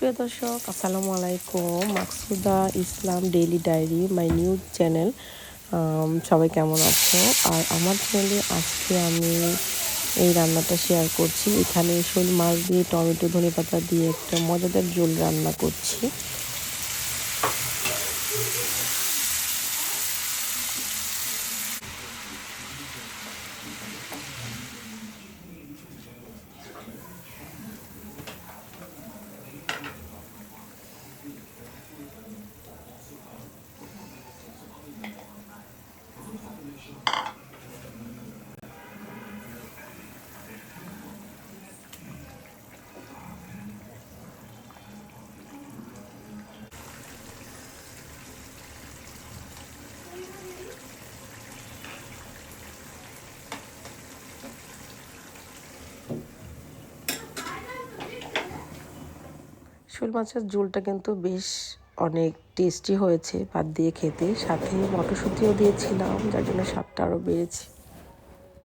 প্রিয় দর্শক, আসসালামু আলাইকুম। Maksuda Islam daily diary, my new channel. সবাই কেমন আছো? আর আমার চ্যানেলে আজকে আমি এই রান্নাটা শেয়ার করছি। এখানে শোল মাছ দিয়ে টমেটো ধনেপাতা দিয়ে একটা মজাদার ঝোল রান্না করছি। শোল মাছের ঝোলটা কিন্তু বেশ অনেক টেস্টি হয়েছে ভাত দিয়ে খেতে, সাথে মটরশুঁটিও দিয়েছিলাম, যার জন্য স্বাদটা আরও বেড়েছে।